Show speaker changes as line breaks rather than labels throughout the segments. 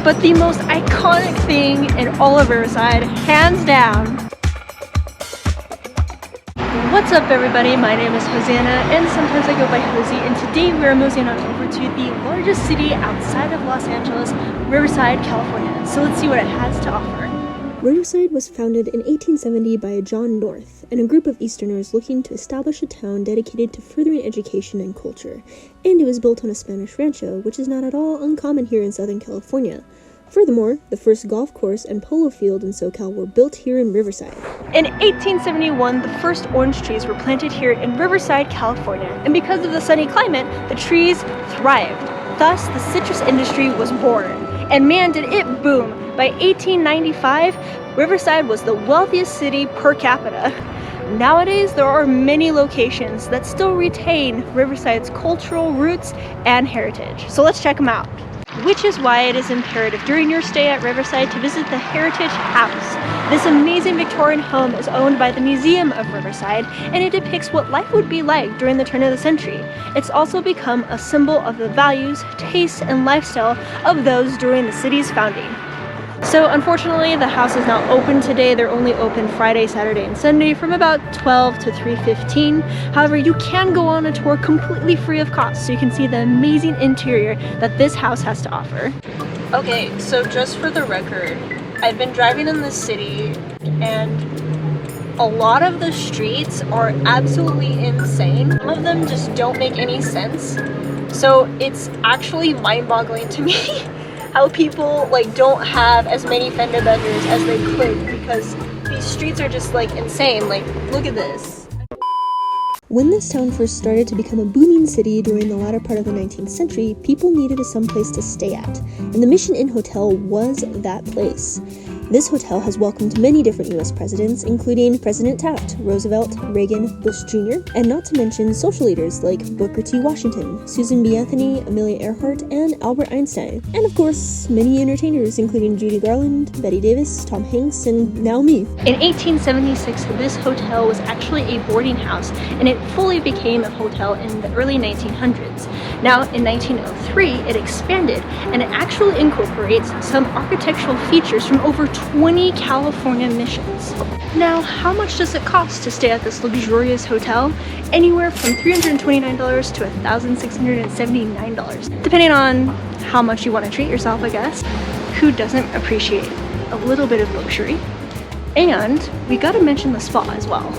but the most iconic thing in all of Riverside, hands down. What's up everybody, my name is Hosanna and sometimes I go by Hosey, and today we are moseying on over to the largest city outside of Los Angeles, Riverside, California. So let's see what it has to offer.
Riverside was founded in 1870 by John North and a group of Easterners looking to establish a town dedicated to furthering education and culture, and it was built on a Spanish rancho, which is not at all uncommon here in Southern California. Furthermore, the first golf course and polo field in SoCal were built here in Riverside.
In 1871, the first orange trees were planted here in Riverside, California, and because of the sunny climate, the trees thrived. Thus, the citrus industry was born. And man, did it boom! By 1895, Riverside was the wealthiest city per capita. Nowadays, there are many locations that still retain Riverside's cultural roots and heritage. So let's check them out. Which is why it is imperative during your stay at Riverside to visit the Heritage House. This amazing Victorian home is owned by the Museum of Riverside, and it depicts what life would be like during the turn of the century. It's also become a symbol of the values, tastes, and lifestyle of those during the city's founding. So unfortunately, the house is not open today. They're only open Friday, Saturday, and Sunday from about 12 to 3:15. However, you can go on a tour completely free of cost, so you can see the amazing interior that this house has to offer. Okay, so just for the record, I've been driving in this city, and a lot of the streets are absolutely insane. Some of them just don't make any sense. So it's actually mind-boggling to me how people don't have as many fender benders as they could, because these streets are just insane. Look at this.
When this town first started to become a booming city during the latter part of the 19th century, people needed some place to stay at, and the Mission Inn Hotel was that place. This hotel has welcomed many different U.S. presidents, including President Taft, Roosevelt, Reagan, Bush Jr., and not to mention social leaders like Booker T. Washington, Susan B. Anthony, Amelia Earhart, and Albert Einstein. And of course, many entertainers including Judy Garland, Betty Davis, Tom Hanks, and now me.
In 1876, this hotel was actually a boarding house, and it fully became a hotel in the early 1900s. Now, in 1903, it expanded, and it actually incorporates some architectural features from over 20 California missions. Now, how much does it cost to stay at this luxurious hotel? Anywhere from $329 to $1,679, depending on how much you want to treat yourself, I guess. Who doesn't appreciate a little bit of luxury? And we gotta mention the spa as well.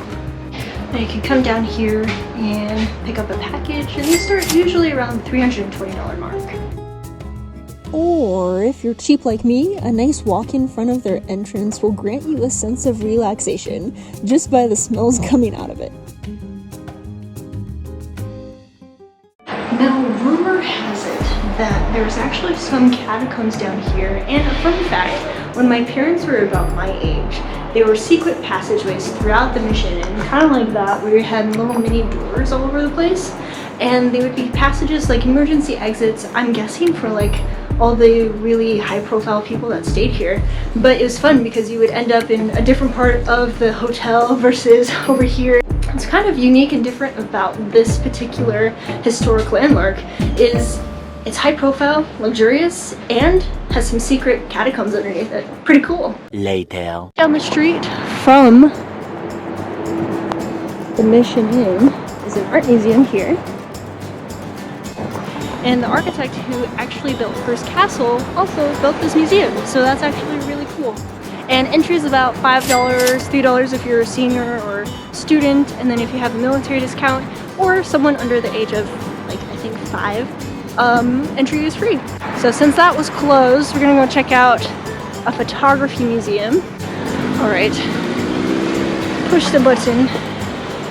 Now you can come down here and pick up a package, and these start usually around the $320 mark.
Or, if you're cheap like me, a nice walk in front of their entrance will grant you a sense of relaxation just by the smells coming out of it.
Now, rumor has it that there's actually some catacombs down here, and a fun fact, when my parents were about my age, there were secret passageways throughout the Mission, and kind of like that, where you had little mini doors all over the place, and they would be passages like emergency exits, I'm guessing for all the really high-profile people that stayed here. But it was fun because you would end up in a different part of the hotel versus over here. What's kind of unique and different about this particular historic landmark is it's high-profile, luxurious, and has some secret catacombs underneath it. Pretty cool.
Later.
Down the street from the Mission Inn is an art museum here. And the architect who actually built Hearst Castle also built this museum, so that's actually really cool. And entry is about $5, $3 if you're a senior or student, and then if you have a military discount or someone under the age of I think 5, entry is free. So since that was closed, we're gonna go check out a photography museum. All right, push the button,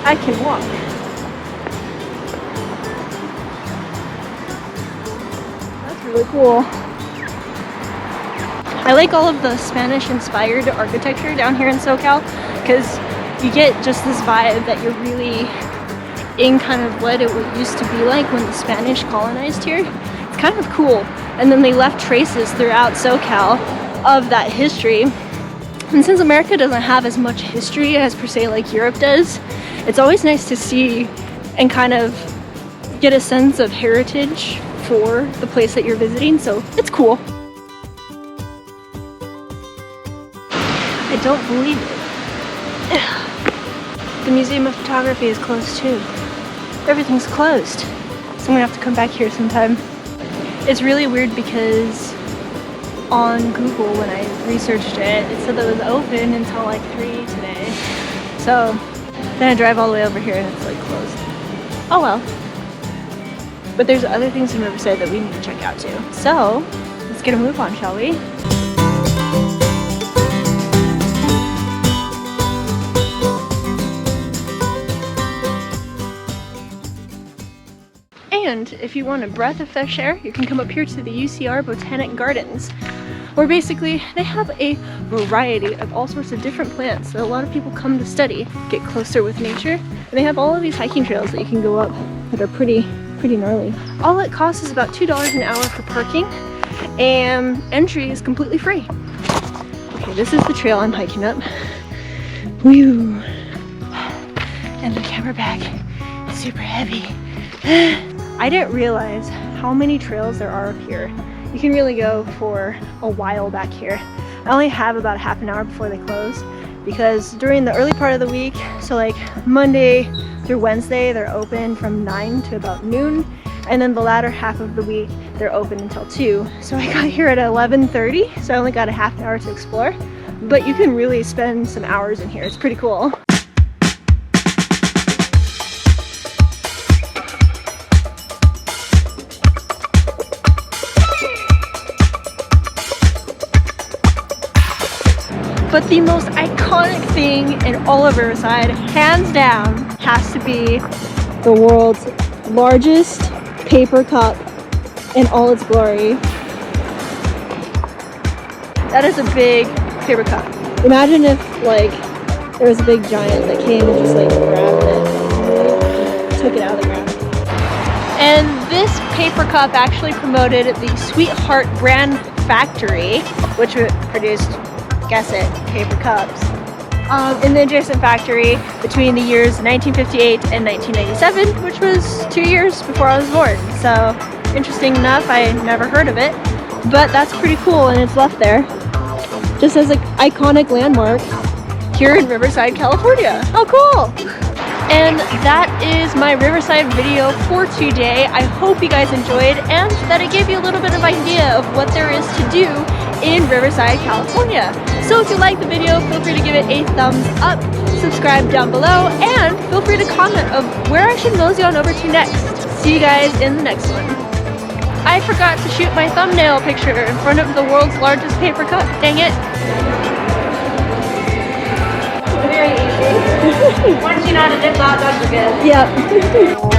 I can walk. Really cool. I like all of the Spanish-inspired architecture down here in SoCal because you get just this vibe that you're really in kind of what it used to be like when the Spanish colonized here. It's kind of cool. And then they left traces throughout SoCal of that history. And since America doesn't have as much history as per se like Europe does, it's always nice to see and kind of get a sense of heritage for the place that you're visiting, so it's cool. I don't believe it. The Museum of Photography is closed too. Everything's closed. So I'm gonna have to come back here sometime. It's really weird because on Google when I researched it, it said that it was open until like 3 today. So then I drive all the way over here and it's like closed. Oh well. But there's other things in Riverside that we need to check out too. So let's get a move on, shall we? And if you want a breath of fresh air, you can come up here to the UCR Botanic Gardens, where basically they have a variety of all sorts of different plants that a lot of people come to study, get closer with nature. And they have all of these hiking trails that you can go up that are pretty gnarly. All it costs is about $2 an hour for parking, and entry is completely free. Okay, this is the trail I'm hiking up. Whew. And the camera bag is super heavy. I didn't realize how many trails there are up here. You can really go for a while back here. I only have about half an hour before they close because during the early part of the week, so like Monday through Wednesday, they're open from 9 to about noon. And then the latter half of the week, they're open until 2. So I got here at 11:30, so I only got a half an hour to explore. But you can really spend some hours in here. It's pretty cool. But the most iconic thing in all of Riverside, hands down, has to be the world's largest paper cup in all its glory. That is a big paper cup. Imagine if like there was a big giant that came and just like grabbed it and took it out of the ground. And this paper cup actually promoted the Sweetheart Brand Factory, which produced, guess it, paper cups, in the adjacent factory between the years 1958 and 1997, which was 2 years before I was born. So interesting enough, I never heard of it, but that's pretty cool, and it's left there just as an iconic landmark here in Riverside, California. How cool! And that is my Riverside video for today. I hope you guys enjoyed and that it gave you a little bit of idea of what there is to do in Riverside, California. So if you liked the video, feel free to give it a thumbs up, subscribe down below, and feel free to comment of where I should mosey on over to next. See you guys in the next one. I forgot to shoot my thumbnail picture in front of the world's largest paper cup. Dang it. Very easy. Once you know how to dip out, don't forget. Yep.